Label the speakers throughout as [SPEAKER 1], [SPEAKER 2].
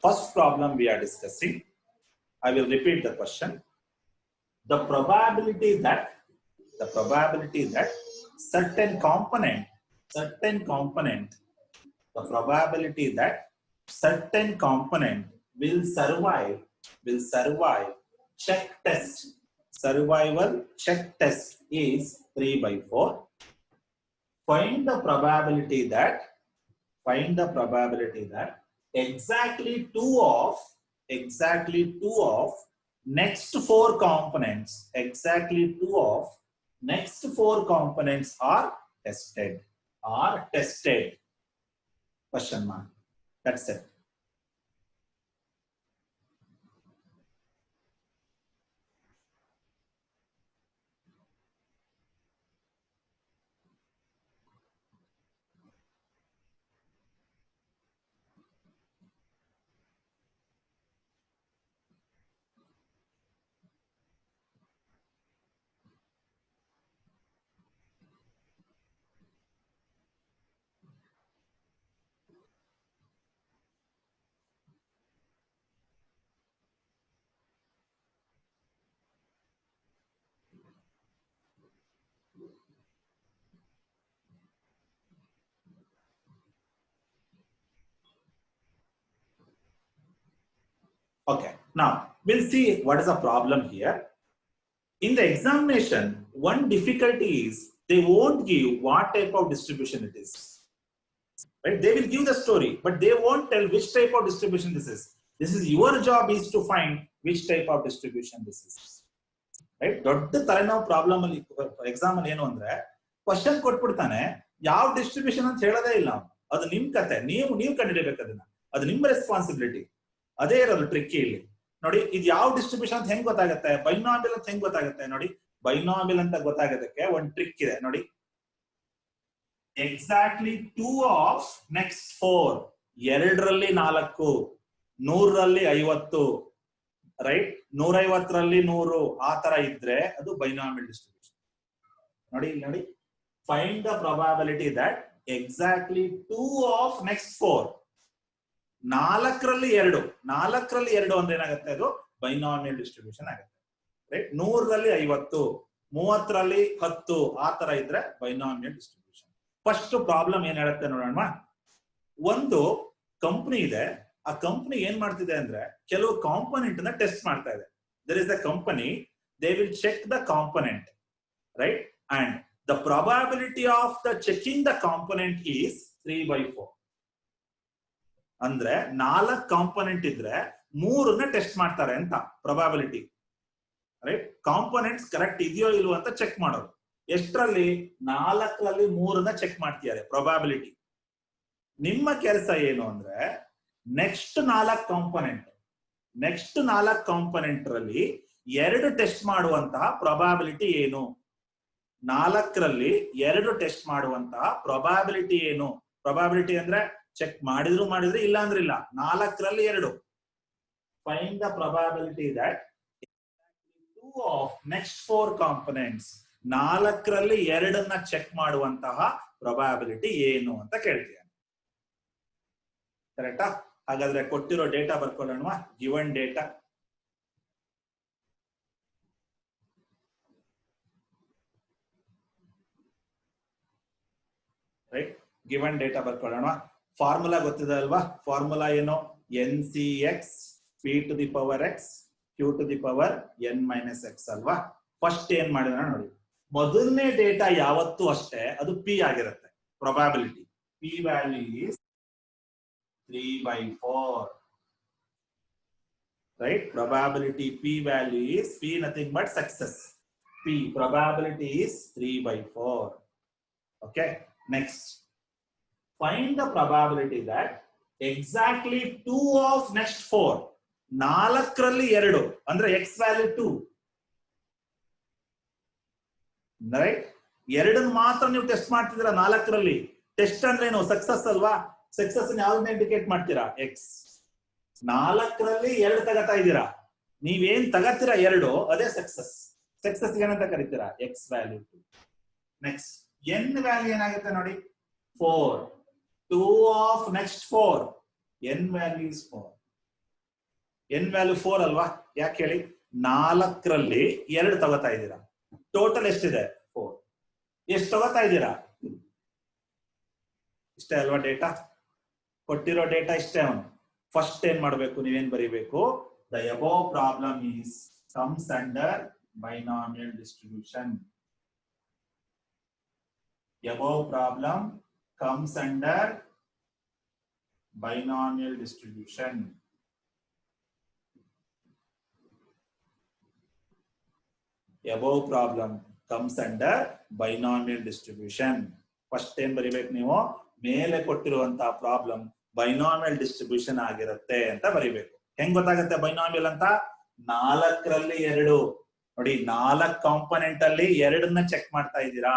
[SPEAKER 1] First problem we are discussing. I will repeat the question. The probability that certain component, the probability that certain component will survive check test, survival check test is 3 by 4. Find the probability that exactly two of next four components are tested. Question mark. That's it. Okay, now we'll see what is the problem here. In the examination, one difficulty is they won't give what type of distribution it is. Right? They will give the story, but they won't tell which type of distribution this is. This is your job is to find which type of distribution this is. Right? ದೊಡ್ಡ ತಲೆನೋವು problem ಅಲ್ಲಿ exam ಅಲ್ಲಿ ಏನು ಅಂದ್ರೆ question ಕೊಟ್ಬಿಡ್ತಾನೆ, ಯಾವ distribution ಅಂತ ಹೇಳೋದೇ ಇಲ್ಲ. ಅದು ನಿಮ್ ಕತೆ, ನೀವು ಕಂಡುಹಿಡಿಯಬೇಕು ಅದನ್ನ. ಅದು ನಿಮ್ಮ ರೆಸ್ಪಾನ್ಸಿಬಿಲಿಟಿ. ಅದೇ ಇರೋದು ಟ್ರಿಕ್ಕಿ ಇಲ್ಲಿ. ನೋಡಿ, ಇದು ಯಾವ ಡಿಸ್ಟ್ರಿಬ್ಯೂಷನ್ ಅಂತ ಹೆಂಗ್ ಗೊತ್ತಾಗುತ್ತೆ, ಬೈನಾಮಿಯಲ್ ಅಂತ ಹೆಂಗ್ ಗೊತ್ತಾಗುತ್ತೆ ನೋಡಿ. ಬೈನಾಮಿಯಲ್ ಅಂತ ಗೊತ್ತಾಗೋದಕ್ಕೆ ಒಂದು ಟ್ರಿಕ್ ಇದೆ ನೋಡಿ. ಎಕ್ಸಾಕ್ಟ್ಲಿ 2 ಆಫ್ ನೆಕ್ಸ್ಟ್ 4, 2ರಲ್ಲಿ 4, 100ರಲ್ಲಿ 50, ರೈಟ್, 150ರಲ್ಲಿ 100 ಆ ತರ ಇದ್ರೆ ಅದು ಬೈನಾಮಿಯಲ್ ಡಿಸ್ಟ್ರಿಬ್ಯೂಷನ್. ನೋಡಿ, find the probability that exactly 2 of next 4, 4ರಲ್ಲಿ 2 ಅಂದ್ರೆ ಏನಾಗುತ್ತೆ, ಅದು ಬೈನಾಮಿಯಲ್ ಡಿಸ್ಟ್ರಿಬ್ಯೂಷನ್ ಆಗುತ್ತೆ. ರೈಟ್, 100ರಲ್ಲಿ 50, 30ರಲ್ಲಿ 10 ಆ ತರ ಇದ್ರೆ ಬೈನಾಮಿಯಲ್ ಡಿಸ್ಟ್ರಿಬ್ಯೂಷನ್. ಫಸ್ಟ್ ಪ್ರಾಬ್ಲಮ್ ಏನ್ ಹೇಳುತ್ತೆ ನೋಡೋಣ. ಒಂದು ಕಂಪನಿ ಇದೆ, ಆ ಕಂಪನಿ ಏನ್ ಮಾಡ್ತಿದೆ ಅಂದ್ರೆ ಕೆಲವು ಕಾಂಪೊನೆಂಟ್ ನ ಟೆಸ್ಟ್ ಮಾಡ್ತಾ ಇದೆ. There is a company, they will check the component, right, and the probability of the checking the component is 3 by 4. ಅಂದ್ರೆ 4 ಕಾಂಪೊನೆಂಟ್ ಇದ್ರೆ 3ನ್ನ ಟೆಸ್ಟ್ ಮಾಡ್ತಾರೆ ಅಂತ ಪ್ರೊಬಬಿಲಿಟಿ. ರೈಟ್, ಕಾಂಪೊನೆಂಟ್ಸ್ ಕರೆಕ್ಟ್ ಇದೆಯೋ ಇಲ್ವೋ ಅಂತ ಚೆಕ್ ಮಾಡೋದು. ಎಷ್ಟರಲ್ಲಿ? 4ರಲ್ಲಿ 3ನ್ನ ಚೆಕ್ ಮಾಡ್ತಿದ್ದಾರೆ ಪ್ರೊಬಬಿಲಿಟಿ. ನಿಮ್ಮ ಕೆಲಸ ಏನು ಅಂದ್ರೆ ನೆಕ್ಸ್ಟ್ 4 ಕಾಂಪೊನೆಂಟ್ ರಲ್ಲಿ 2 ಟೆಸ್ಟ್ ಮಾಡುವಂತಹ ಪ್ರೊಬಬಿಲಿಟಿ ಏನು? 4ರಲ್ಲಿ 2 ಟೆಸ್ಟ್ ಮಾಡುವಂತಹ ಪ್ರೊಬಬಿಲಿಟಿ ಏನು? ಪ್ರೊಬಬಿಲಿಟಿ ಅಂದ್ರೆ ಚೆಕ್ ಮಾಡಿದ್ರು ಇಲ್ಲ ಅಂದ್ರೆ ಇಲ್ಲ. 4ರಲ್ಲಿ 2. Find the probability that 2 of next 4 components, 4ರಲ್ಲಿ 2ನ್ನ ಚೆಕ್ ಮಾಡುವಂತಹ ಪ್ರೊಬಬಿಲಿಟಿ ಏನು ಅಂತ ಕೇಳ್ತೀಯ. ಕರೆಕ್ಟಾ? ಹಾಗಾದ್ರೆ ಕೊಟ್ಟಿರೋ ಡೇಟಾ ಬರ್ಕೊಳ್ಳೋಣ. Given data, right, given data ಬರ್ಕೊಳ್ಳೋಣ. ಫಾರ್ಮುಲಾ ಗೊತ್ತಿದೆ ಅಲ್ವಾ? ಫಾರ್ಮುಲಾ ಏನು? NCX P⁴x Q⁴n−x ಅಲ್ವಾ? ಫಸ್ಟ್ ಏನ್ ಮಾಡಿದ ನೋಡಿ, ಮೊದಲನೇ ಡೇಟಾ ಯಾವತ್ತೂ ಅಷ್ಟೇ ಅದು P ಆಗಿರುತ್ತೆ. Probability P value is 3 by 4. Right? Probability P value is P nothing but success. P probability is 3 by 4. Okay. Next, find the probability that exactly 2 of next 4, 4ರಲ್ಲಿ 2 ಅಂದ್ರೆ x value 2. Right? 2 ಮಾತ್ರ ನೀವು test ಮಾಡ್ತಿದ್ದೀರಾ 4ರಲ್ಲಿ. Test ಅಂದ್ರೆ ಏನು? Success ಅಲ್ವಾ? Success ಯಾವ್ದನ್ನ indicate ಮಾಡ್ತೀರಾ? x. 4ರಲ್ಲಿ 2 ತಗತಾ ಇದ್ದೀರಾ, ನೀವೇನ್ ತಗತ್ತೀರಾ 2 ಅದೇ ಸಕ್ಸಸ್. ಸಕ್ಸಸ್ ಏನಂತ ಕರಿತೀರಾ? x value 2. Next n value ಏನಾಗುತ್ತೆ ನೋಡಿ, 4. 2 of next 4, n value is 4. N value 4 ಅಲ್ವಾ? ಯಾಕೆ ಹೇಳಿ? 4ರಲ್ಲಿ 2 ತಗೋತಾ ಇದ್ದೀರಾ, ಟೋಟಲ್ ಎಷ್ಟಿದೆ? 4. ಎಷ್ಟು ತಗೋತಾ ಇದ್ದೀರಾ? ಇಷ್ಟೇ ಅಲ್ವಾ ಡೇಟಾ? ಕೊಟ್ಟಿರೋ ಡೇಟಾ ಇಷ್ಟೇ. ಅವನು ಫಸ್ಟ್ ಏನ್ ಮಾಡ್ಬೇಕು, ನೀವೇನ್ ಬರೀಬೇಕು? The above problem is comes under binomial distribution. above problem comes under binomial distribution. above problem comes under binomial distribution. First ಏನ್ ಬರಿಬೇಕು ನೀವು? ಮೇಲೆ ಕೊಟ್ಟಿರುವಂತಹ ಪ್ರಾಬ್ಲಮ್ ಬೈನಾಮಿಯಲ್ ಡಿಸ್ಟ್ರಿಬ್ಯೂಷನ್ ಆಗಿರುತ್ತೆ ಅಂತ ಬರಿಬೇಕು. ಹೆಂಗ್ ಗೊತ್ತಾಗುತ್ತೆ ಬೈನಾಮಿಯಲ್ ಅಂತ? 4ರಲ್ಲಿ 2 ನೋಡಿ, 4 ಕಾಂಪೊನೆಂಟ್ ಅಲ್ಲಿ 2 ಚೆಕ್ ಮಾಡ್ತಾ ಇದ್ದೀರಾ.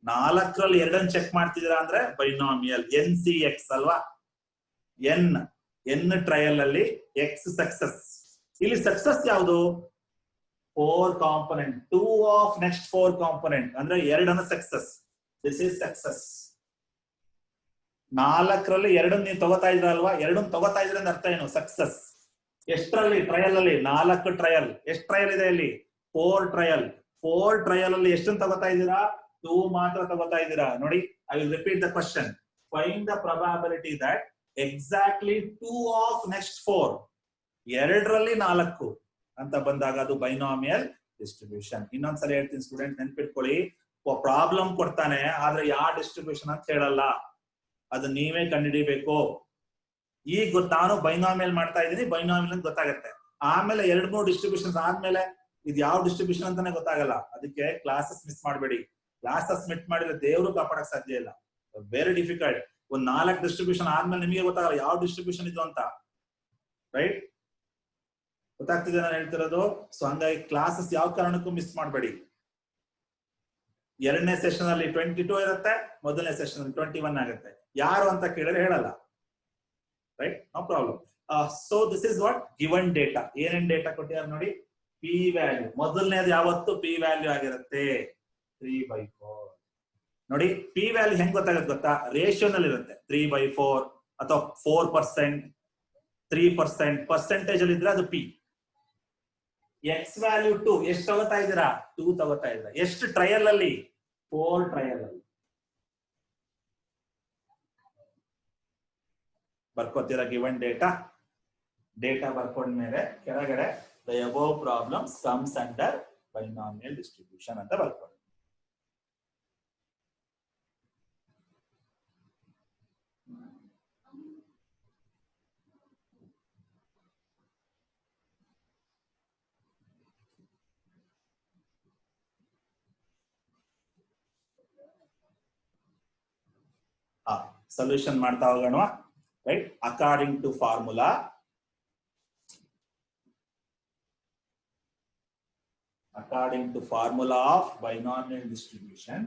[SPEAKER 1] 4ರಲ್ಲಿ 2 ಚೆಕ್ ಮಾಡ್ತಿದ್ದೀರಾ ಅಂದ್ರೆ ಬೈನಾಮಿಯಲ್. NCX ಅಲ್ವಾ? ಎನ್ ಟ್ರಯಲ್ ಅಲ್ಲಿ ಎಕ್ಸ್ ಸಕ್ಸಸ್. ಇಲ್ಲಿ ಸಕ್ಸಸ್ ಯಾವುದು? 4 ಕಾಂಪೊನೆಂಟ್, 2 ಆಫ್ ನೆಕ್ಸ್ಟ್ 4 ಕಾಂಪೊನೆಂಟ್ ಅಂದ್ರೆ 2 ಸಕ್ಸಸ್. This is success. 4ರಲ್ಲಿ 2 ನೀವು ತಗೋತಾ ಇದ್ರ ಅಲ್ವಾ? 2 ತಗೋತಾ ಇದ್ರೆ ಅರ್ಥ ಏನು? ಸಕ್ಸಸ್. ಎಷ್ಟರಲ್ಲಿ? ಟ್ರಯಲ್ ಅಲ್ಲಿ 4 ಟ್ರಯಲ್. ಎಷ್ಟು ಟ್ರಯಲ್ ಇದೆ ಇಲ್ಲಿ? 4 ಟ್ರಯಲ್. 4 ಟ್ರಯಲ್ ಅಲ್ಲಿ ಎಷ್ಟನ್ನು ತಗೋತಾ ಇದ್ದೀರಾ? 2 ಮಾತ್ರ ತಗೋತಾ ಇದ್ದೀರಾ. ನೋಡಿ, I will repeat the question. Find the probability that exactly 2 of next 4, 2ರಲ್ಲಿ 4 ಅಂತ ಬಂದಾಗ ಅದು ಬೈನಾಮಿಯಲ್ ಡಿಸ್ಟ್ರಿಬ್ಯೂಷನ್. ಇನ್ನೊಂದ್ಸಲ ಹೇಳ್ತೀನಿ ಸ್ಟೂಡೆಂಟ್, ನೆನ್ಪಿಟ್ಕೊಳ್ಳಿ. ಪ್ರಾಬ್ಲಮ್ ಕೊಡ್ತಾನೆ, ಆದ್ರೆ ಯಾವ ಡಿಸ್ಟ್ರಿಬ್ಯೂಷನ್ ಅಂತ ಹೇಳಲ್ಲ. ಅದು ನೀವೇ ಕಂಡುಹಿಡಿಬೇಕು. ಈಗ ನಾನು ಬೈನಾಮಿಯಲ್ ಮಾಡ್ತಾ ಇದ್ದೀನಿ, ಬೈನಾಮಿಯಲ್ ಅಂತ ಗೊತ್ತಾಗತ್ತೆ. ಆಮೇಲೆ 2-3 ಡಿಸ್ಟ್ರಿಬ್ಯೂಷನ್ ಆದ್ಮೇಲೆ ಇದು ಯಾವ ಡಿಸ್ಟ್ರಿಬ್ಯೂಷನ್ ಅಂತಾನೆ ಗೊತ್ತಾಗಲ್ಲ. ಅದಕ್ಕೆ ಕ್ಲಾಸಸ್ ಮಿಸ್ ಮಾಡಬೇಡಿ. ಕ್ಲಾಸಸ್ ಮಿಸ್ ಮಾಡಿದ್ರೆ ದೇವರು ಕಾಪಾಡಕ್ ಸಾಧ್ಯ ಇಲ್ಲ. Very difficult. ಒಂದ್ 4 ಡಿಸ್ಟ್ರಿಬ್ಯೂಷನ್ ಆದ್ಮೇಲೆ ನಿಮಗೆ ಗೊತ್ತಾಗಲ್ಲ ಯಾವ ಡಿಸ್ಟ್ರಿಬ್ಯೂಷನ್ ಇದು ಅಂತ. ರೈಟ್? ಗೊತ್ತಾಗ್ತಿದೆ ನಾನು ಹೇಳ್ತಿರೋದು? ಸೊ ಹಂಗಾಗಿ ಕ್ಲಾಸಸ್ ಯಾವ ಕಾರಣಕ್ಕೂ ಮಿಸ್ ಮಾಡಬೇಡಿ. 2ನೇ ಸೆಷನ್ ಅಲ್ಲಿ 22 ಇರುತ್ತೆ, ಮೊದಲನೇ ಸೆಷನ್ ಅಲ್ಲಿ 21 ಆಗುತ್ತೆ. ಯಾರು ಅಂತ ಕೇಳಿದ್ರೆ ಹೇಳಲ್ಲ. Right? No problem. So this is what given data. ಏನೇನ್ ಡೇಟಾ ಕೊಟ್ಟಿದ್ದಾರೆ ನೋಡಿ. ಪಿ ವ್ಯಾಲ್ಯೂ ಮೊದಲನೇದು ಯಾವತ್ತು ಪಿ ವ್ಯಾಲ್ಯೂ ಆಗಿರುತ್ತೆ? 3/4. ನೋಡಿ, ಪಿ ವ್ಯಾಲ್ಯೂ ಹೆಂಗ್ ಗೊತ್ತಾಗುತ್ತೆ ಗೊತ್ತಾ? ರೇಷಿಯೋನಲ್ಲಿ ಇರುತ್ತೆ. 3/4 ಅಥವಾ 4%, 3% ಪರ್ಸೆಂಟೇಜ್ ಅಲ್ಲಿ ಇದ್ರೆ ಅದು ಪಿ. ಎಕ್ಸ್ ವ್ಯಾಲ್ಯೂ 2 ಎಷ್ಟು ತಗೋತಾ ಇದ್ದೀರಾ? 2 ತಗೋತಾ ಇದ್ದೀರಾ. ಎಷ್ಟು ಟ್ರಯಲ್ ಅಲ್ಲಿ? 4 ಟ್ರಯಲ್ ಅಲ್ಲಿ. ಬರ್ಕೋತೀರಾ ಗಿವನ್ ಡೇಟಾ? ಡೇಟಾ ಬರ್ಕೊಂಡ್ಮೇಲೆ ಕೆಳಗಡೆ the above problems comes under binomial distribution ಅಂತ ಬರ್ಕೊಳ್ಳಿ. ಸೊಲ್ಯೂಷನ್ ಮಾಡ್ತಾ ಹೋಗೋಣ. Right? According to formula, according to formula of binomial distribution,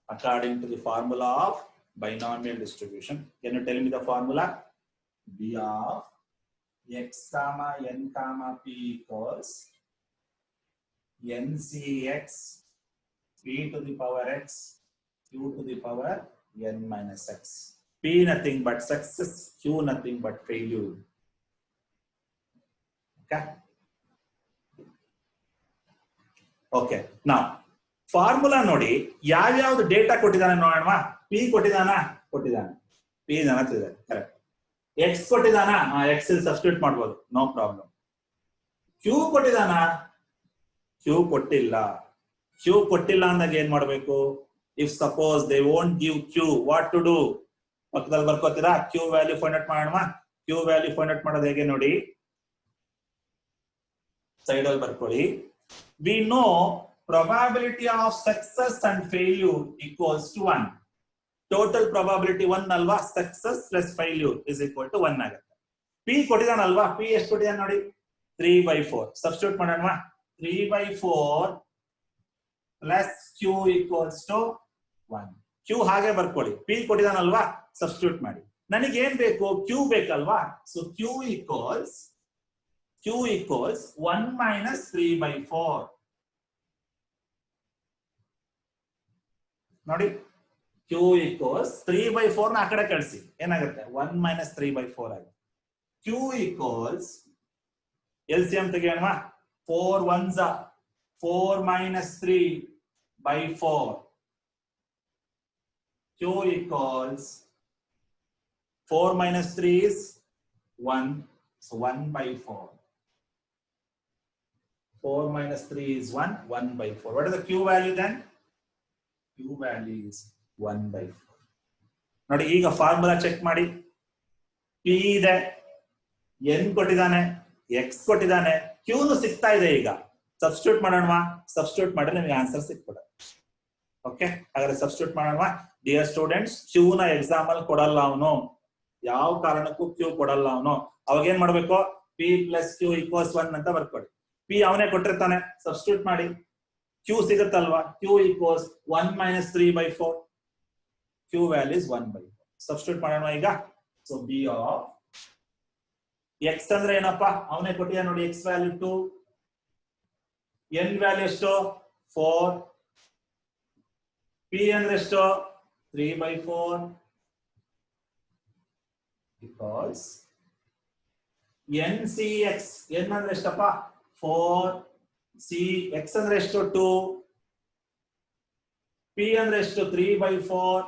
[SPEAKER 1] according to the formula of binomial distribution, can you tell me the formula? B of x comma n comma p equals NCX p to the power x q to the power n minus x. P nothing but success, Q nothing but failure. Okay? Okay. Now, formula ನೋಡಿ, ಯಾವ್ಯಾವ್ದು data ಕೊಟ್ಟಿದ್ದಾನೆ ನೋಡೋಣ. P ಕೊಟ್ಟಿದ್ದಾನ? ಕೊಟ್ಟಿದ್ದಾನೆ. P ಇದೆ. Correct. X ಕೊಟ್ಟಿದ್ದಾನ? X substitute ಮಾಡ್ಬೋದು, no problem. Q ಕೊಟ್ಟಿದ್ದಾನ? ಕ್ಯೂ ಕೊಟ್ಟಿಲ್ಲ. ಕ್ಯೂ ಕೊಟ್ಟಿಲ್ಲ ಅಂದಾಗ ಏನ್ ಮಾಡ್ಬೇಕು? If suppose they won't give q, what to do? ಪಕ್ಕದಲ್ಲಿ ಬರ್ಕೋತೀರಾ? ಕ್ಯೂ ವ್ಯಾಲ್ಯೂ ಫೈಂಡ್ ಔಟ್ ಮಾಡೋಣ. ಕ್ಯೂ ವ್ಯಾಲ್ಯೂ ಫೈಂಡ್ ಔಟ್ ಮಾಡೋದು ಹೇಗೆ ನೋಡಿ, ಸೈಡ್ ಅಲ್ಲಿ ಬರ್ಕೊಳ್ಳಿ. We know probability of success and failure equals to 1. Total probability 1 ಅಲ್ವಾ? Success plus failure is equal to 1 ಆಗುತ್ತೆ. ಪಿ ಕೊಟ್ಟಿದ್ದಾನಲ್ವಾ? ಪಿ ಎಷ್ಟು ಕೊಟ್ಟಿದ್ದಾನೆ ನೋಡಿ? 3/4. ಸಬ್ಸ್ಟಿಟ್ಯೂಟ್ ಮಾಡೋಣ. 3/4 plus q equals to 1. Q ಹಾಗೆ ಬರ್ಕೊಳ್ಳಿ. ಪಿ ಕೊಟ್ಟಿದ್ದಾನಲ್ವಾ? ಸಬ್ಸ್ಟಿಟ್ಯೂಟ್ ಮಾಡಿ. ನನಗೆ ಏನ್ ಬೇಕು? ಕ್ಯೂ ಬೇಕಲ್ವಾ? So q equals 1 minus 3/4. ನೋಡಿ, Q equals 3/4 ನ ಆ ಕಡೆ ಕಳಿಸಿ ಏನಾಗುತ್ತೆ 1 minus 3/4 ಆಗುತ್ತೆ. Q equals LCM ತೆಗೆಯೋಣ 4 1s 4 minus 3/4. Q equals 4 minus 3 is 1, so 1/4. 4 minus 3 is 1, 1/4. What is the Q value then? Q value is 1/4. ನೋಡಿ ಈಗ ಫಾರ್ಮುಲಾ ಚೆಕ್ ಮಾಡಿ. P ಇದೆ, N ಕೊಟ್ಟಿದ್ದಾನೆ, X ಕೊಟ್ಟಿದ್ದಾನೆ, Q ನು ಸಿಗ್ತಾ ಇದೆ. ಈಗ ಸಬ್ಸ್ಟಿಟ್ಯೂಟ್ ಮಾಡೋಣ. ಸಬ್ಸ್ಟಿಟ್ಯೂಟ್ ಮಾಡಿದ್ರೆ ನಿಮಗೆ ಆನ್ಸರ್ ಸಿಕ್ಬಿಡುತ್ತೆ. ಓಕೆ, ಹಾಗಾದ್ರೆ ಸಬ್ಸ್ಟಿಟ್ಯೂಟ್ ಮಾಡೋಣ. ಡಿಯರ್ ಸ್ಟೂಡೆಂಟ್ಸ್, Q ನ ಎಕ್ಸಾಮ್ ಅಲ್ಲಿ ಕೊಡಲ್ಲ ಅವನು, ಯಾವ ಕಾರಣಕ್ಕೂ Q ಕೊಡಲ್ಲ ಅವನು. ಅವಾಗ ಏನ್ ಮಾಡ್ಬೇಕು? P plus Q equals 1 ಅಂತ ಬರ್ಕೊಳ್ಳಿ. P ಅವನೇ ಕೊಟ್ಟಿರ್ತಾನೆ, ಸಬ್ಸ್ಟಿಟ್ಯೂಟ್ ಮಾಡಿ. Q ಸಿಗುತ್ತಲ್ವಾ? Q equals 1 minus 3/4. Q value is 1/4. Substitute ಮಾಡೋಣ ಈಗ. ಸೊ B of X ಅಂದ್ರೆ ಏನಪ್ಪಾ? ಅವನೇ ಕೊಟ್ಟಿಯ ನೋಡಿ, X ವ್ಯಾಲ್ಯೂ 2, N ವ್ಯಾಲ್ಯೂ ಎಷ್ಟು 4, P ಅಂದ್ರೆ ಎಷ್ಟು 3/4, because NCX, N ಅಂದ್ರೆ ಎಷ್ಟಪ್ಪ 4, C X ಅಂದ್ರೆ ಎಷ್ಟು 2, P ಅಂದ್ರೆ ಎಷ್ಟು 3/4,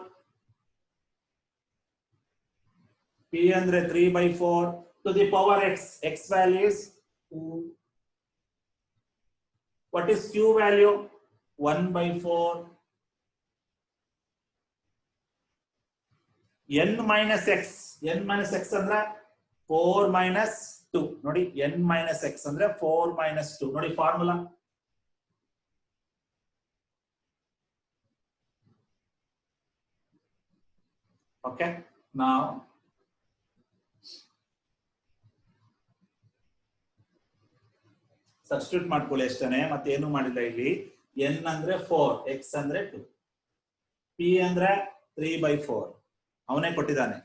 [SPEAKER 1] P ಅಂದ್ರೆ 3/4 to the power X. X value is 2. What is Q value? 1/4. N minus X. N minus X ಅಂದ್ರೆ 4 minus 2. ನೋಡಿ, N minus X ಅಂದ್ರೆ 4 minus 2. ನೋಡಿ ಫಾರ್ಮುಲಾ. Okay, now ಸಬ್ಸ್ಟಿಟ್ಯೂಟ್ ಮಾಡ್ಕೊಳ್ಳಿ ಅಷ್ಟೇನೆ, ಮತ್ತೆ ಏನು ಮಾಡಿಲ್ಲ ಇಲ್ಲಿ. N ಅಂದ್ರೆ 4, X ಅಂದ್ರೆ 2, P ಅಂದ್ರೆ 3/4 ಅವನೇ ಕೊಟ್ಟಿದ್ದಾನೆ,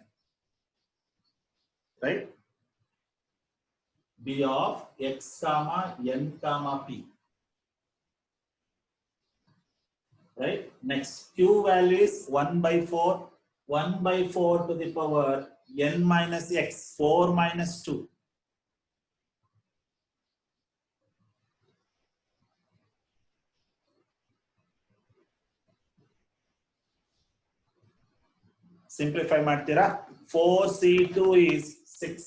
[SPEAKER 1] right? B of X, N, P, right? Next, Q value is 1/4. 1/4 to the power N minus X, 4 minus 2. Simplify ಮಾಡ್ತೀರಾ? 4C2 is 6.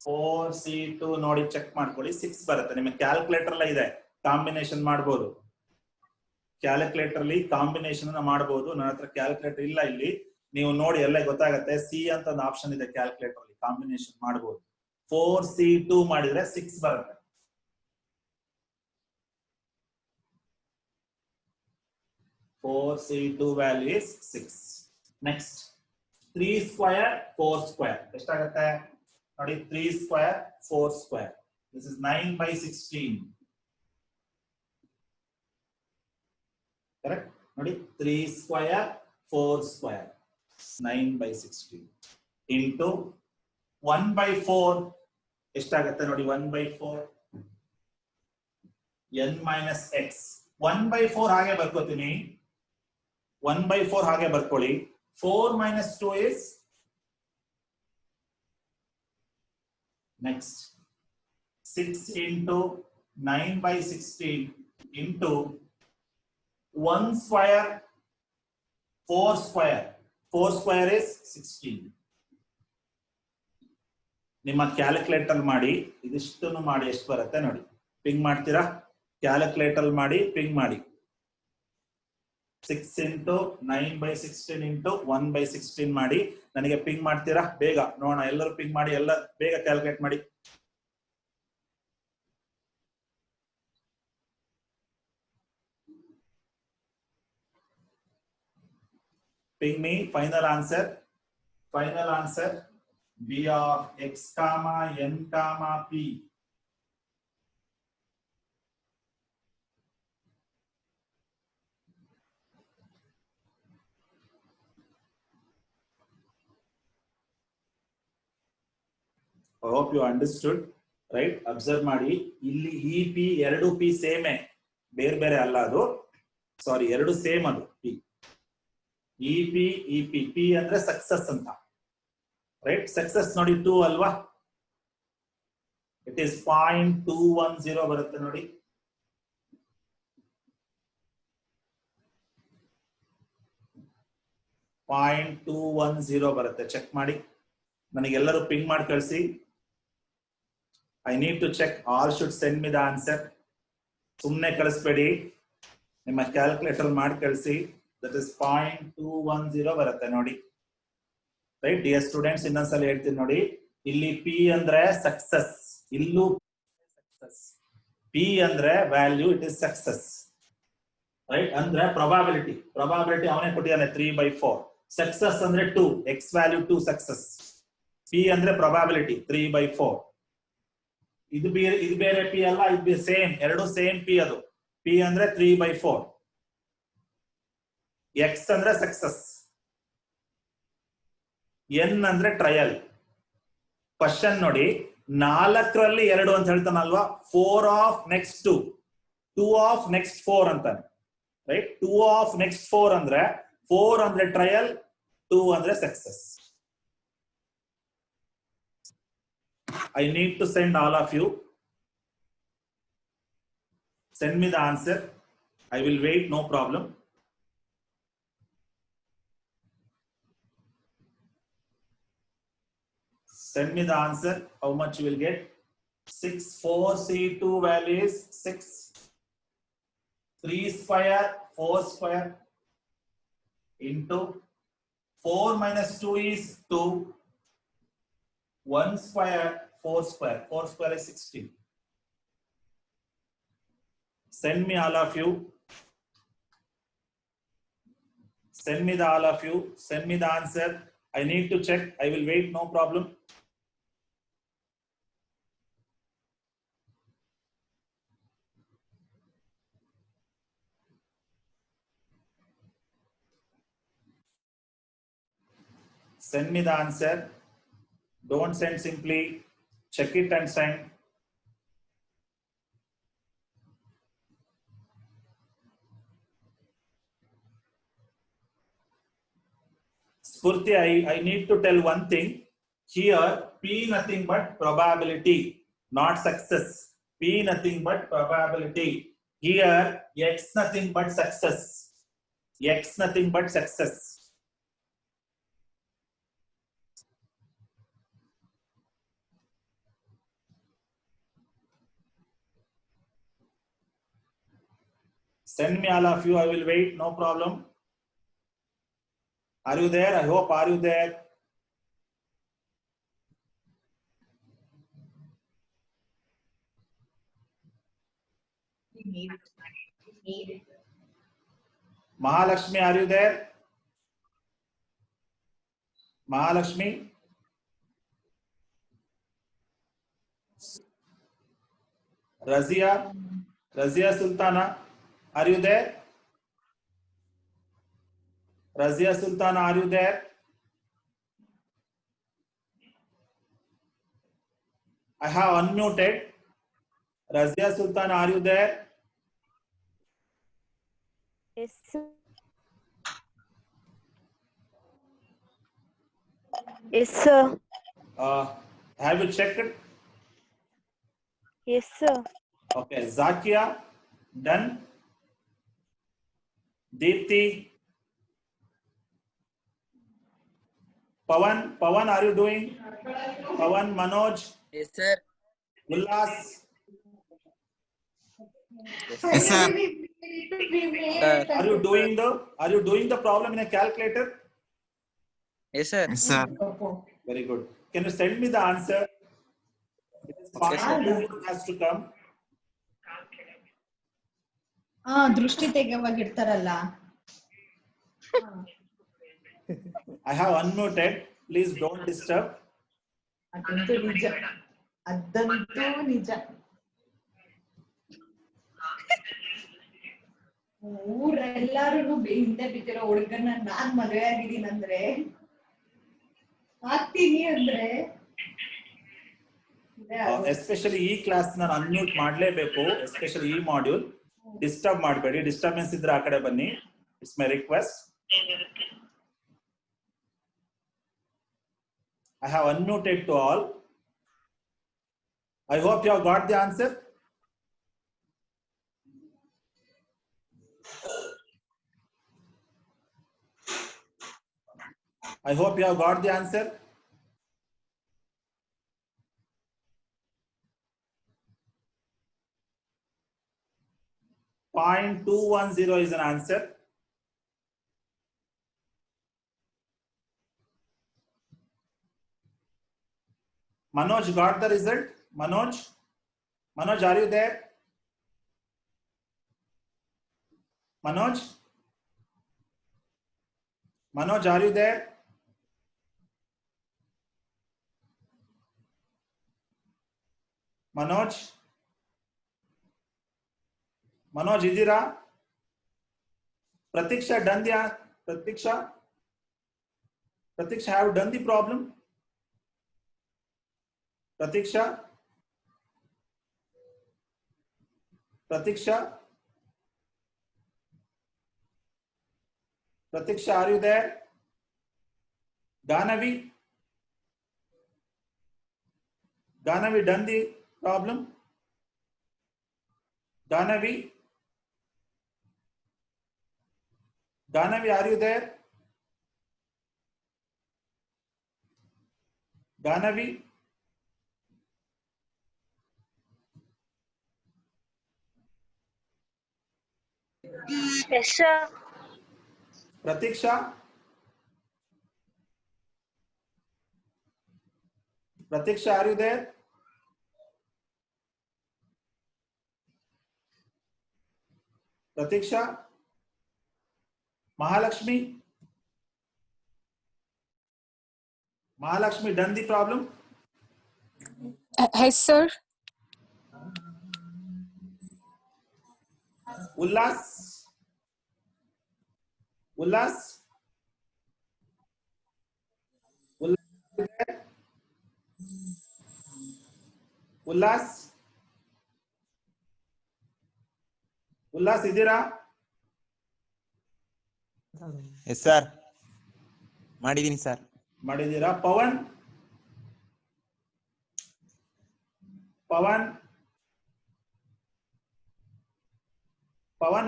[SPEAKER 1] 4C2 ನೋಡಿ ಚೆಕ್ ಮಾಡ್ಕೊಳ್ಳಿ, 6 ಬರುತ್ತೆ. ನಿಮಗೆ ಕ್ಯಾಲ್ಕುಲೇಟರ್ ಎಲ್ಲ ಇದೆ, ಕಾಂಬಿನೇಷನ್ ಮಾಡಬಹುದು. ಕ್ಯಾಲ್ಕುಲೇಟರ್ ಅಲ್ಲಿ ಕಾಂಬಿನೇಷನ್ ಮಾಡಬಹುದು. ನನ್ನ ಹತ್ರ ಕ್ಯಾಲ್ಕುಲೇಟರ್ ಇಲ್ಲ ಇಲ್ಲಿ, ನೀವು ನೋಡಿ ಎಲ್ಲ ಗೊತ್ತಾಗತ್ತೆ. ಸಿ ಅಂತ ಒಂದು ಆಪ್ಷನ್ ಇದೆ ಕ್ಯಾಲ್ಕುಲೇಟರ್ ಅಲ್ಲಿ, ಕಾಂಬಿನೇಷನ್ ಮಾಡಬಹುದು. 4C2 ಮಾಡಿದ್ರೆ 6 ಬರುತ್ತೆ. C2 value is 6. Next, 3 square 4 square ಎಷ್ಟಾಗುತ್ತೆ ನೋಡಿ? 3 square 4 square. This is 9/16. correct? ನೋಡಿ, 3 square 4 square 9/16 into 1/4 ಎಷ್ಟಾಗುತ್ತೆ ನೋಡಿ? 1/4 N minus X. 1/4 ಹಾಗೆ ಬರ್ಕೋತೀನಿ, 1/4 ಹಾಗೆ ಬರ್ಕೊಳ್ಳಿ. 4 minus 2 is next 6 into 9/16 into 1 square 4 square. 4 square is 16. ನಿಮ್ಮ ಕ್ಯಾಲ್ಕುಲೇಟರ್ ಮಾಡಿ ಇದಿಷ್ಟನ್ನು ಮಾಡಿ ಎಷ್ಟು ಬರುತ್ತೆ ನೋಡಿ. ಪಿಂಗ್ ಮಾಡ್ತೀರಾ? ಕ್ಯಾಲ್ಕುಲೇಟರ್ ಮಾಡಿ ಪಿಂಗ್ ಮಾಡಿ. 6 into 9/16 into 1/16 ಮಾಡಿ ನನಗೆ ಪಿಂಗ್ ಮಾಡ್ತೀರಾ? ಬೇಗ ನೋಡೋಣ, ಎಲ್ಲರೂ ಪಿಂಗ್ ಮಾಡಿ, ಎಲ್ಲ ಬೇಗ ಕ್ಯಾಲ್ಕುಲೇಟ್ ಮಾಡಿ. Ping me final answer. Final answer B of X, N, P. I hope you understood, right? Observe ಮಾಡಿ, ಇಲ್ಲಿ ಈ P ಎರಡು P ಸೇಮೇ, ಬೇರೆ ಬೇರೆ ಅಲ್ಲ ಅದು. ಸಾರಿ, ಎರಡು ಸೇಮ್ ಅದು P. ಇಪಿ ಇಪಿ ಪಿ ಅಂದ್ರೆ ಸಕ್ಸಸ್ ಅಂತ, ರೈಟ್? ಸಕ್ಸಸ್ ನೋಡಿ 2 ಅಲ್ವಾ, ಇಟ್ ಈಸ್ 0.210 ಬರುತ್ತೆ ನೋಡಿ. .210 ಬರುತ್ತೆ, ಚೆಕ್ ಮಾಡಿ. ನನಗೆಲ್ಲರೂ ಪಿಂಗ್ ಮಾಡಿ ಕಳಿಸಿ. I need to check, all should send me the answer. ಸುಮ್ಮನೆ ಕಳಿಸ್ಬೇಡಿ, ನಿಮ್ಮ ಕ್ಯಾಲ್ಕುಲೇಟರ್ ಮಾಡಿ ಕಳಿಸಿ. ದಟ್ ಇಸ್ 0.210 ಬರುತ್ತೆ ನೋಡಿ, ರೈಟ್ ಡಿಯರ್ ಸ್ಟೂಡೆಂಟ್ಸ್? ಇನ್ನೊಂದ್ಸಲ ಹೇಳ್ತೀನಿ ನೋಡಿ, ಇಲ್ಲಿ ಪಿ ಅಂದ್ರೆ ಸಕ್ಸಸ್, ಇಲ್ಲೂ ಸಕ್ಸಸ್. ಪಿ ಅಂದ್ರೆ value, it is success, right? ಅಂದ್ರೆ ಪ್ರೊಬಾಬಿಲಿಟಿ ಅವನೇ ಕೊಟ್ಟಿದ್ದಾನೆ 3/4. ಸಕ್ಸಸ್ ಅಂದ್ರೆ 2, ಎಕ್ಸ್ ವ್ಯಾಲ್ಯೂ 2 ಸಕ್ಸಸ್. ಪಿ ಅಂದ್ರೆ ಪ್ರೊಬಾಬಿಲಿಟಿ 3/4. ಇದು ಬೇರೆ ಪಿ ಅಲ್ಲ, ಇದು ಸೇಮ್, ಎರಡು ಸೇಮ್ ಪಿ. ಅದು ಪಿ ಅಂದ್ರೆ 3/4, ಎಕ್ಸ್ ಅಂದ್ರೆ ಸಕ್ಸಸ್, ಎನ್ ಅಂದ್ರೆ ಟ್ರಯಲ್. ಕ್ವಶನ್ ನೋಡಿ, 4ರಲ್ಲಿ 2 ಅಂತ ಹೇಳ್ತಾನಲ್ವಾ, 4 ಆಫ್ ನೆಕ್ಸ್ಟ್ 2, 2 ಆಫ್ ನೆಕ್ಸ್ಟ್ 4 ಅಂತಾನೆ, ರೈಟ್? 2 ಆಫ್ ನೆಕ್ಸ್ಟ್ 4 ಅಂದ್ರೆ 4 ಅಂದ್ರೆ ಟ್ರಯಲ್, 2 ಅಂದ್ರೆ success. I need to send all of you. Send me the answer. I will wait, no problem. Send me the answer. How much you will get? 6, 4, C2 value is 6. 3 square, 4 square into 4 minus 2 is 2. 1 square, 4 square. 4 square is 16. Send me all of you. Send me all of you. Send me the answer. I need to check. I will wait, no problem. Send me the answer. Don't send simply. Check it and send. Spurti, I need to tell one thing. Here, P nothing but probability, not success. P nothing but probability. Here, X nothing but success. X nothing but success. Send me all of you. I will wait, no problem. Are you there? I hope. Are you there? Mahalakshmi, are you there? Mahalakshmi? Razia Sultana, are you there? Razia Sultana, are you there? I have unmuted. Razia Sultana, are you there?
[SPEAKER 2] Yes, sir. Yes, sir.
[SPEAKER 1] Have you checked?
[SPEAKER 2] Yes, sir.
[SPEAKER 1] Okay. Zakia, done. Deepthi. Pawan, are you doing? Pawan, Manoj.
[SPEAKER 3] Yes, sir.
[SPEAKER 1] Ullas.
[SPEAKER 3] Yes, sir.
[SPEAKER 1] Are you doing the problem in a calculator?
[SPEAKER 3] Yes, sir.
[SPEAKER 4] Yes, sir.
[SPEAKER 1] Very good. Can you send me the answer?
[SPEAKER 3] Okay, sir.
[SPEAKER 1] Has to come.
[SPEAKER 5] ದೃಷ್ಟಿ ತೆಗೆಯುವಾಗ ಇಡ್ತಾರಲ್ಲ.
[SPEAKER 1] I have unmuted. Please don't disturb.
[SPEAKER 5] ಅದಂತೂ ನಿಜ. ಊರೆಲ್ಲಾರು ಹಿಂದೆ ಬಿದ್ದಿರೋ ಹುಡುಗನ ನಾನ್ ಮದುವೆ ಆಗಿದ್ದೀನಿ ಅಂದ್ರೆ ಆಗ್ತೀನಿ ಅಂದ್ರೆ
[SPEAKER 1] ಎಸ್ಪೆಷಲಿ ಈ ಕ್ಲಾಸ್ ನಾನು ಅನ್ಮ್ಯೂಟ್ ಮಾಡಲೇಬೇಕು. ಎಸ್ಪೆಷಲಿ ಈ ಮಾಡ್ಯೂಲ್ ಡಿಸ್ಟರ್ಬ್ ಮಾಡಬೇಡಿ. ಡಿಸ್ಟರ್ಬೆನ್ಸ್ ಇದ್ರೆ ಆ ಕಡೆ ಬನ್ನಿ. It's my request. I have unmuted to all. I hope you have got the answer. I hope you have got the answer. .210 is an answer. Manoj got the result. Manoj, are you there? Manoj, are you there? Manoj, idira? Pratiksha done the Pratiksha have done the problem. Pratiksha, are you there? Ganavi done the problem. Ganavi, are you there? Ganavi,
[SPEAKER 2] Yes, sir.
[SPEAKER 1] Pratiksha, are you there? Pratiksha, Mahalakshmi done the problem.
[SPEAKER 4] Yes, sir.
[SPEAKER 1] Ullas, Ullas idira?
[SPEAKER 6] Yes sir ಮಾಡಿದ್ದೀನಿ sir.
[SPEAKER 1] ಮಾಡಿದೀರಾ? Pavan,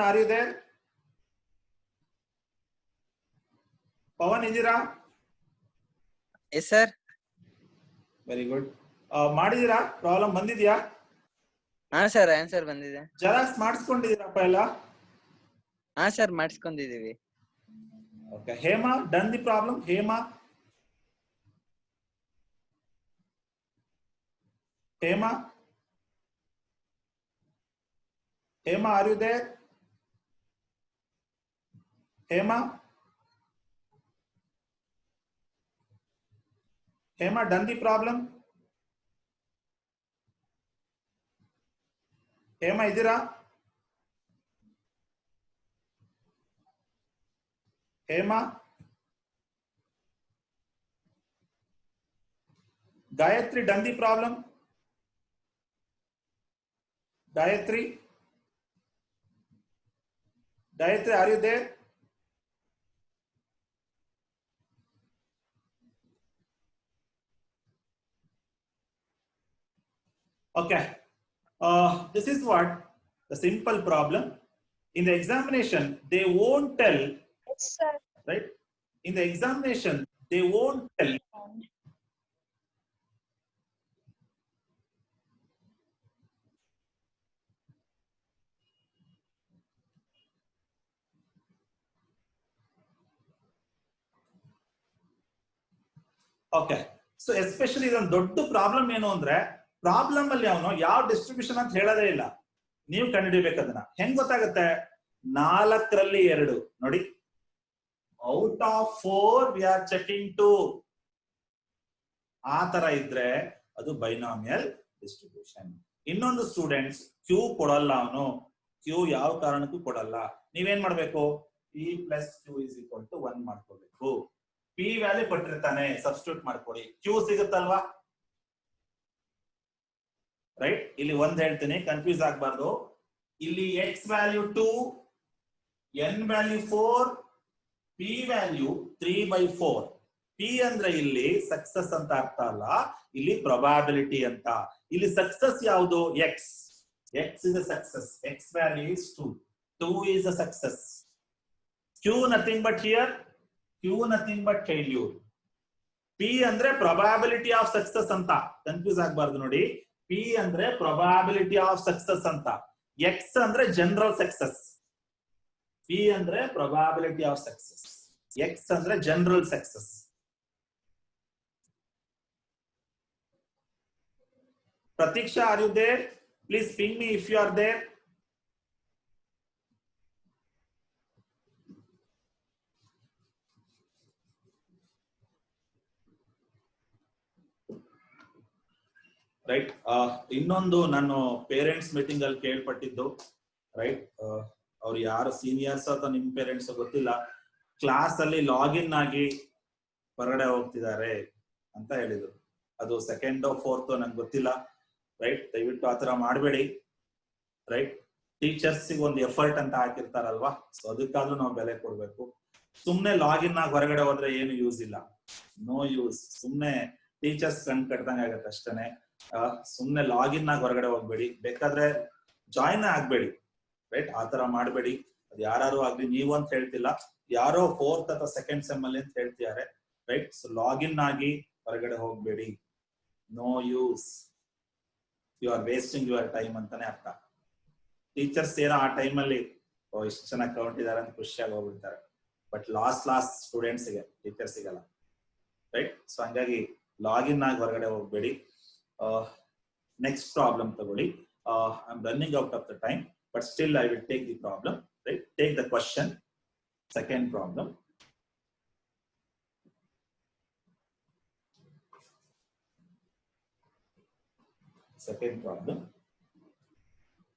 [SPEAKER 1] are you there? Pawan idira?
[SPEAKER 3] Yes, sir.
[SPEAKER 1] Very good. ಮಾಡಿದೀರಾ? Problem ಬಂದಿದ್ಯಾ?
[SPEAKER 3] ಹಾ sir, answer ಬಂದಿದೆ.
[SPEAKER 1] Xerox ಮಾಡಿಸ್ಕೊಂಡಿದ್ದೀರಪ್ಪ ಎಲ್ಲ?
[SPEAKER 3] ಹಾ sir, ಮಾಡಿಸ್ಕೊಂಡಿದೀವಿ.
[SPEAKER 1] Okay. Hema done the problem. Hema, are you there? Hema, done the problem. Hema idira? Hema, Gayatri done the problem. Gayatri, are you there? Okay. This is what the simple problem. In the examination, they won't tell.
[SPEAKER 2] Yes, sir.
[SPEAKER 1] Right? In the examination, they won't tell. Okay. So especially ಇದೊಂದು ದೊಡ್ಡ problem ಏನು ಅಂದ್ರೆ, problem ಅಲ್ಲಿ ಅವನು ಯಾವ distribution ಅಂತ ಹೇಳೋದೇ ಇಲ್ಲ. ನೀವು ಕಂಡುಹಿಡಿಬೇಕು ಅದನ್ನ. ಹೆಂಗ್ ಗೊತ್ತಾಗುತ್ತೆ? 4ರಲ್ಲಿ 2 ನೋಡಿ. Out of 4 we are checking 2. ಆ ತರ ಇದ್ರೆ ಅದು ಬೈನಾಮಿಯಲ್ ಡಿಸ್ಟ್ರಿಬ್ಯೂಷನ್. ಇನ್ನೊಂದು ಸ್ಟೂಡೆಂಟ್ಸ್ ಕ್ಯೂ ಕೊಡಲ್ಲ, ಅವನು ಕ್ಯೂ ಯಾವ ಕಾರಣಕ್ಕೂ ಕೊಡಲ್ಲ. ನೀವೇನ್ ಮಾಡ್ಬೇಕು? P plus Q is equal to 1 ಮಾಡ್ಕೋಬೇಕು. P ವ್ಯಾಲ್ಯೂ ಕೊಟ್ಟಿರ್ತಾನೆ, ಸಬ್ಸ್ಟಿಟ್ಯೂಟ್ ಮಾಡ್ಕೊಡಿ, Q ಸಿಗುತ್ತಲ್ವಾ? ರೈಟ್? ಇಲ್ಲಿ ಒಂದ್ ಹೇಳ್ತೀನಿ, ಕನ್ಫ್ಯೂಸ್ ಆಗ್ಬಾರ್ದು. ಇಲ್ಲಿ X value 2, N value 4, P value 3/4. P P ಅಂದ್ರೆ ಇಲ್ಲಿ ಸಕ್ಸಸ್ ಅಂತ ಅರ್ಥ ಅಲ್ಲ, ಇಲ್ಲಿ ಪ್ರೊಬಾಬಿಲಿಟಿ ಅಂತ. ಇಲ್ಲಿ ಸಕ್ಸಸ್ ಯಾವುದು? X. X is a success. X value is 2. 2 is a success. Q nothing but here. Q nothing but failure. P ಅಂದ್ರೆ probability of success ಅಂತ. ಕನ್ಫ್ಯೂಸ್ ಆಗಬಾರ್ದು ನೋಡಿ. P ಅಂದ್ರೆ probability of success ಅಂತ. X ಅಂದ್ರೆ ಜನರಲ್ ಸಕ್ಸಸ್. P ಅಂದ್ರೆ probability of success. X ಅಂದ್ರೆ general success. Pratiksha, are you there? Please ping me if you are there. Right. ಇನ್ನೊಂದು ನಾನು ಪೇರೆಂಟ್ಸ್ ಮೀಟಿಂಗ್ ಅಲ್ಲಿ ಕೇಳ್ಪಟ್ಟಿದ್ದು, ರೈಟ್, ಅವ್ರು ಯಾರು ಸೀನಿಯರ್ಸ್ ಅಥವಾ ನಿಮ್ ಪೇರೆಂಟ್ಸ್ ಗೊತ್ತಿಲ್ಲ, ಕ್ಲಾಸ್ ಅಲ್ಲಿ ಲಾಗಿನ್ ಆಗಿ ಹೊರಗಡೆ ಹೋಗ್ತಿದ್ದಾರೆ ಅಂತ ಹೇಳಿದ್ರು. ಅದು ಸೆಕೆಂಡ್ ಫೋರ್ತ್ ನಂಗೆ ಗೊತ್ತಿಲ್ಲ. ರೈಟ್, ದಯವಿಟ್ಟು ಆತರ ಮಾಡಬೇಡಿ. ರೈಟ್, ಟೀಚರ್ಸ್ ಒಂದು ಎಫರ್ಟ್ ಅಂತ ಹಾಕಿರ್ತಾರಲ್ವಾ, ಸೊ ಅದಕ್ಕಾದ್ರೂ ನಾವು ಬೆಲೆ ಕೊಡ್ಬೇಕು. ಸುಮ್ನೆ ಲಾಗಿನ್ ಆಗಿ ಹೊರಗಡೆ ಹೋದ್ರೆ ಏನು ಯೂಸ್ ಇಲ್ಲ, ನೋ ಯೂಸ್. ಸುಮ್ನೆ ಟೀಚರ್ಸ್ ಕಣ್ ಕಟ್ದಂಗ ಆಗತ್ತೆ ಅಷ್ಟೇನೆ. ಸುಮ್ನೆ ಲಾಗಿನ್ ಆಗಿ ಹೊರಗಡೆ ಹೋಗ್ಬೇಡಿ, ಬೇಕಾದ್ರೆ ಜಾಯಿನ್ ಆಗ್ಬೇಡಿ. ರೈಟ್, ಆತರ ಮಾಡಬೇಡಿ. ಅದು ಯಾರು ಆಗ್ಲಿ, ನೀವು ಅಂತ ಹೇಳ್ತಿಲ್ಲ, ಯಾರೋ ಫೋರ್ತ್ ಅಥವಾ ಸೆಕೆಂಡ್ ಸೆಮ್ ಅಲ್ಲಿ ಅಂತ ಹೇಳ್ತಿದ್ದಾರೆ. ರೈಟ್, ಸೊ ಲಾಗಿನ್ ಆಗಿ ಹೊರಗಡೆ ಹೋಗ್ಬೇಡಿ, no use. You are wasting your time ಅಂತಾನೆ ಅರ್ಥ. ಟೀಚರ್ಸ್ ಏನೋ ಆ ಟೈಮ್ ಅಲ್ಲಿ ಇಷ್ಟು ಚೆನ್ನಾಗಿ ಕೌಂಟ್ ಇದಾರೆ ಅಂತ ಖುಷಿಯಾಗಿ ಹೋಗ್ಬಿಡ್ತಾರೆ, ಬಟ್ ಲಾಸ್ಟ್ ಸ್ಟೂಡೆಂಟ್ಸ್ಗೆ, ಟೀಚರ್ಸ್ ಸಿಗಲ್ಲ. ರೈಟ್, ಸೊ ಹಂಗಾಗಿ ಲಾಗಿನ್ ಆಗಿ ಹೊರಗಡೆ ಹೋಗ್ಬೇಡಿ. ನೆಕ್ಸ್ಟ್ ಪ್ರಾಬ್ಲಮ್ ತಗೊಳ್ಳಿ. I am running out of the time, but still I will take the problem. Right, take the question. Second problem. Second problem.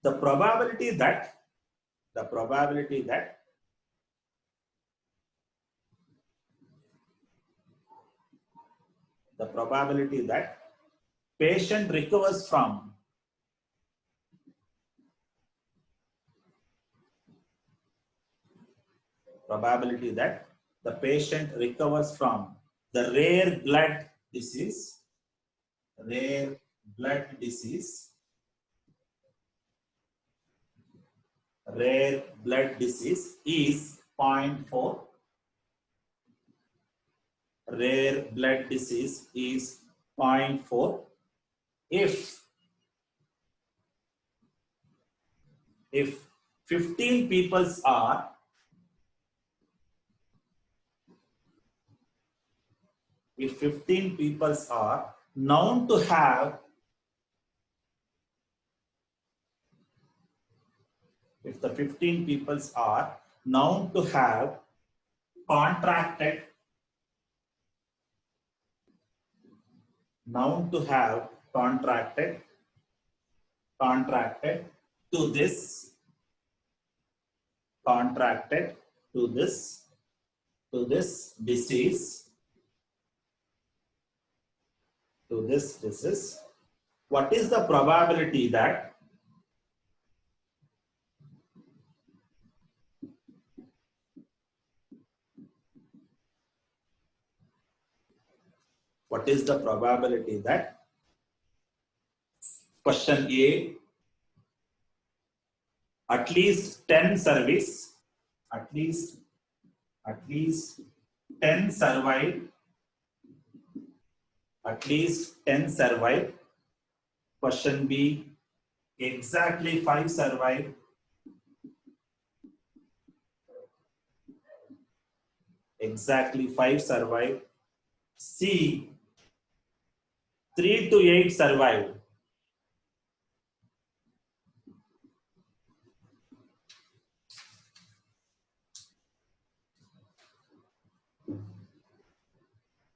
[SPEAKER 1] The probability that patient recovers from the rare blood disease is 0.4. Rare blood disease is 0.4 if 15 people are known to have contracted to this disease, what is the probability that question A, at least 10 survive. Question B, exactly 5 survive. C, 3 to 8 survive.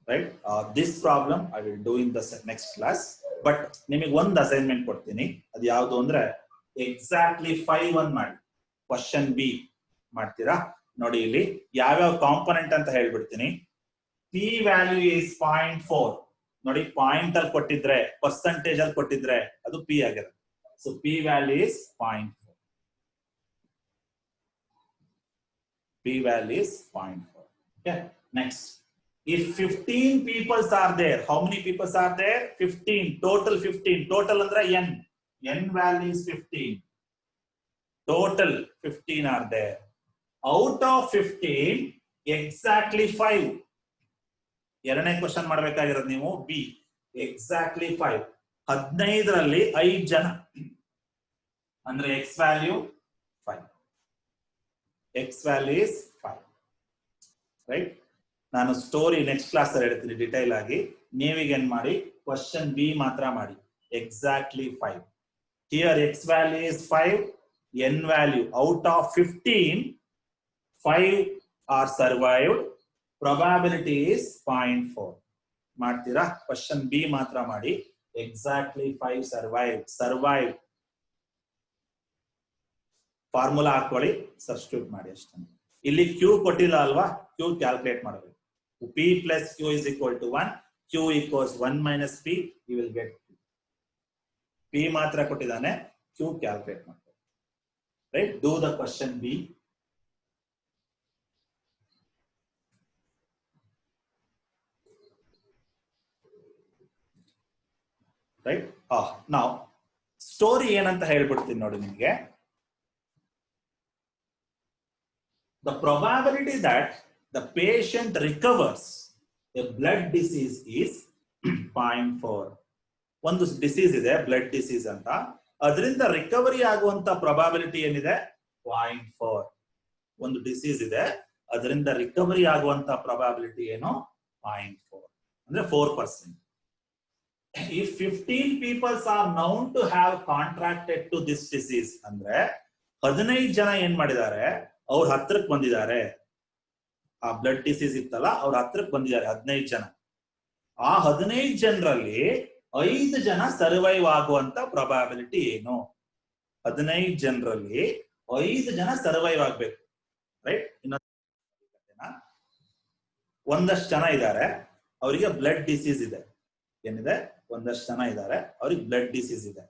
[SPEAKER 1] Right, this problem I will do in the next class, but ನಿಮಗೆ ಒಂದು assignment ಕೊಡ್ತೀನಿ. ಅದು ಯಾವುದು ಅಂದ್ರೆ exactly 5 1 ಮಾಡಿ. Question B ಮಾಡ್ತೀರಾ ನೋಡಿ. ಇಲ್ಲಿ ಯಾವ್ಯಾವ ಕಾಂಪೊನೆಂಟ್ ಅಂತ ಹೇಳ್ಬಿಡ್ತೀನಿ. P value is 0.4. ನೋಡಿ, ಪಾಯಿಂಟ್ ಅಲ್ಲಿ ಕೊಟ್ಟಿದ್ರೆ, ಪರ್ಸೆಂಟೇಜ್ ಅಲ್ಲಿ ಕೊಟ್ಟಿದ್ರೆ ಅದು ಪಿ ಆಗಿರುತ್ತೆ. So P value is 0.4. Okay, next If 15 peoples are there, how many peoples are there? 15. Total 15. Total andra n. N value is 15. Total 15 are there. Out of 15, exactly 5. ಎರಡನೇ question ಮಾಡ್ಬೇಕಾಗಿರೋದು ನೀವು B. Exactly 5. 15ರಲ್ಲಿ 5 ಜನ ಅಂದ್ರೆ x value 5. x value is 5. Right? ನಾನು story next class ಅಲ್ಲಿ ಹೇಳ್ತೀನಿ detail ಆಗಿ. ನೀವೀಗ ಏನ್ ಮಾಡಿ, ಕ್ವಶನ್ ಬಿ ಮಾತ್ರ ಮಾಡಿ. Exactly 5. Here x value is 5, n value out of 15 5 are survived, probability is 0.4. ಮಾಡ್ತೀರಾ? ಕ್ವಶನ್ ಬಿ ಮಾತ್ರ ಮಾಡಿ. Exactly 5 survive. ಫಾರ್ಮುಲಾ ಹಾಕೊಳ್ಳಿ, ಸಬ್ಸ್ಟಿಟ್ಯೂಟ್ ಮಾಡಿ ಅಷ್ಟೇ. ಇಲ್ಲಿ ಕ್ಯೂ ಕೊಟ್ಟಿಲ್ಲ ಅಲ್ವಾ, ಕ್ಯೂ ಕ್ಯಾಲ್ಕುಲೇಟ್ ಮಾಡಬೇಕು. p plus q is equal to 1, q equals 1 minus p, you will get q. p ಮಾತ್ರ ಕೊಟ್ಟಿದ್ದಾನೆ, q ಕ್ಯಾಲ್ಕುಲೇಟ್ ಮಾಡ್ಬೇಕು. Right? Do the question B. Right? ನಾವು ಸ್ಟೋರಿ ಏನಂತ ಹೇಳ್ಬಿಡ್ತೀನಿ ನೋಡಿ ನಿಮಗೆ. The probability that the patient recovers a blood disease is 0.4. ಒಂದು disease ಇದೆ, ಬ್ಲಡ್ ಡಿಸೀಸ್ ಅಂತ. ಅದರಿಂದ ರಿಕವರಿ ಆಗುವಂತ ಪ್ರಾಬಬಿಲಿಟಿ ಏನಿದೆ? 0.4. ಒಂದು ಡಿಸೀಸ್ ಇದೆ, ಅದರಿಂದ ರಿಕವರಿ ಆಗುವಂತ ಪ್ರಾಬಬಿಲಿಟಿ ಏನು? 0.4 ಅಂದ್ರೆ 4%. If 15 people are known to have contracted to this disease, ಅಂದ್ರೆ 15 ಜನ ಏನ್ ಮಾಡಿದ್ದಾರೆ, ಅವ್ರ ಹತ್ರಕ್ಕೆ ಬಂದಿದ್ದಾರೆ. ಆ ಬ್ಲಡ್ ಡಿಸೀಸ್ ಇತ್ತಲ್ಲ, ಅವ್ರ ಹತ್ರಕ್ಕೆ ಬಂದಿದ್ದಾರೆ 15 ಜನ. ಆ 15 ಜನರಲ್ಲಿ 5 ಜನ ಸರ್ವೈವ್ ಆಗುವಂತ ಪ್ರಾಬಬಿಲಿಟಿ ಏನು? 15 ಜನರಲ್ಲಿ 5 ಜನ ಸರ್ವೈವ್ ಆಗ್ಬೇಕು. ರೈಟ್? ಒಂದಷ್ಟು ಜನ ಇದ್ದಾರೆ, ಅವರಿಗೆ ಬ್ಲಡ್ ಡಿಸೀಸ್ ಇದೆ. ಏನಿದೆ? ಒಂದಷ್ಟು ಜನ ಇದ್ದಾರೆ, ಅವ್ರಿಗೆ ಬ್ಲಡ್ ಡಿಸೀಸ್ ಇದೆ.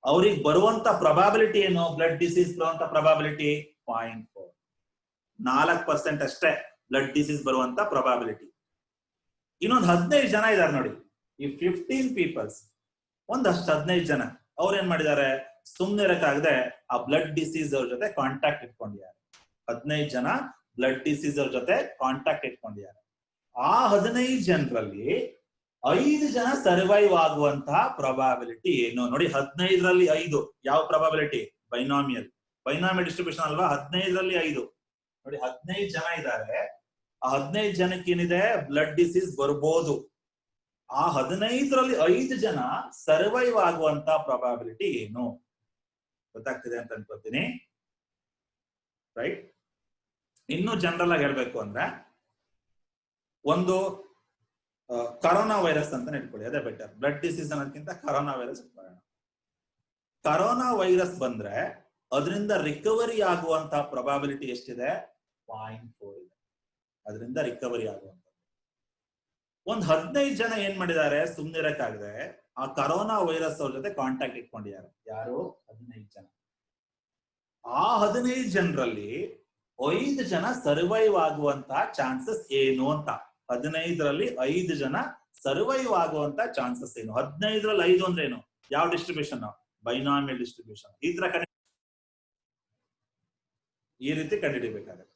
[SPEAKER 1] ಅವ್ರಿಗೆ ಬರುವಂತ ಪ್ರಾಬಬಿಲಿಟಿ ಏನು? ಬ್ಲಡ್ ಡಿಸೀಸ್ ಬರುವಂತ ಪ್ರಾಬಬಿಲಿಟಿ 0.4. 4% ಅಷ್ಟೇ ಬ್ಲಡ್ ಡಿಸೀಸ್ ಬರುವಂತ ಪ್ರಾಬಬಿಲಿಟಿ. ಇನ್ನೊಂದು 15 ಜನ ಇದ್ದಾರೆ ನೋಡಿ. ಈ 15 ಪೀಪಲ್ಸ್ ಒಂದಷ್ಟು 15 ಜನ ಅವ್ರು ಏನ್ ಮಾಡಿದ್ದಾರೆ, ಸುಮ್ನೆ ಇರಕ್ಕಾಗದೆ ಆ ಬ್ಲಡ್ ಡಿಸೀಸ್ ಅವ್ರ ಜೊತೆ ಕಾಂಟ್ಯಾಕ್ಟ್ ಇಟ್ಕೊಂಡಿದ್ದಾರೆ. 15 ಜನ ಬ್ಲಡ್ ಡಿಸೀಸ್ ಅವ್ರ ಜೊತೆ ಕಾಂಟ್ಯಾಕ್ಟ್ ಇಟ್ಕೊಂಡಿದ್ದಾರೆ. ಆ 15 ಜನರಲ್ಲಿ 5 ಜನ ಸರ್ವೈವ್ ಆಗುವಂತಹ ಪ್ರಾಬಬಿಲಿಟಿ ಏನು? ನೋಡಿ, 15ರಲ್ಲಿ 5 ಯಾವ ಪ್ರಾಬಬಿಲಿಟಿ? ಬೈನಾಮಿಯಲ್ ಡಿಸ್ಟ್ರಿಬ್ಯೂಷನ್ ಅಲ್ವಾ? 15ರಲ್ಲಿ 5 ನೋಡಿ, 15 ಜನ ಇದ್ದಾರೆ. ಆ 15 ಜನಕ್ಕೆ ಏನಿದೆ? ಬ್ಲಡ್ ಡಿಸೀಸ್ ಬರ್ಬೋದು. ಆ 15ರಲ್ಲಿ 5 ಜನ ಸರ್ವೈವ್ ಆಗುವಂತ ಪ್ರಾಬಬಿಲಿಟಿ ಏನು? ಗೊತ್ತಾಗ್ತಿದೆ ಅಂತ ಅನ್ಕೋತೀನಿ. ರೈಟ್? ಇನ್ನು ಜನರಲ್ ಆಗಿ ಹೇಳ್ಬೇಕು ಅಂದ್ರೆ, ಒಂದು ಕರೋನಾ ವೈರಸ್ ಅಂತ ಇಟ್ಕೊಳ್ಳಿ, ಅದೇ ಬೆಟರ್. ಬ್ಲಡ್ ಡಿಸೀಸ್ ಅನ್ನೋದಕ್ಕಿಂತ ಕರೋನಾ ವೈರಸ್ ಇಟ್ಕೊಳ್ಳೋಣ. ಕರೋನಾ ವೈರಸ್ ಬಂದ್ರೆ ಅದರಿಂದ ರಿಕವರಿ ಆಗುವಂತ ಪ್ರಾಬಬಿಲಿಟಿ ಎಷ್ಟಿದೆ? 0.4 ಇದೆ. ಅದರಿಂದ ರಿಕವರಿ ಆಗುವಂತ ಒಂದ್ 15 ಜನ ಏನ್ ಮಾಡಿದ್ದಾರೆ, ಸುಮ್ನಿರಕ್ಕಾಗದೆ ಆ ಕರೋನಾ ವೈರಸ್ ಅವ್ರ ಜೊತೆ ಕಾಂಟ್ಯಾಕ್ಟ್ ಇಟ್ಕೊಂಡಿದ್ದಾರೆ. ಯಾರು? 15 ಜನ. ಆ 15 ಜನರಲ್ಲಿ 5 ಜನ ಸರ್ವೈವ್ ಆಗುವಂತ ಚಾನ್ಸಸ್ ಏನು ಅಂತ. 15ರಲ್ಲಿ 5 ಜನ ಸರ್ವೈವ್ ಆಗುವಂತ ಚಾನ್ಸಸ್ ಏನು? 15ರಲ್ಲಿ 5 ಅಂದ್ರೆ ಏನು? ಯಾವ ಡಿಸ್ಟ್ರಿಬ್ಯೂಷನ್? Binomial distribution. ಈ ತರ ಈ ರೀತಿ ಕಂಡುಹಿಡಿಬೇಕಾಗುತ್ತೆ.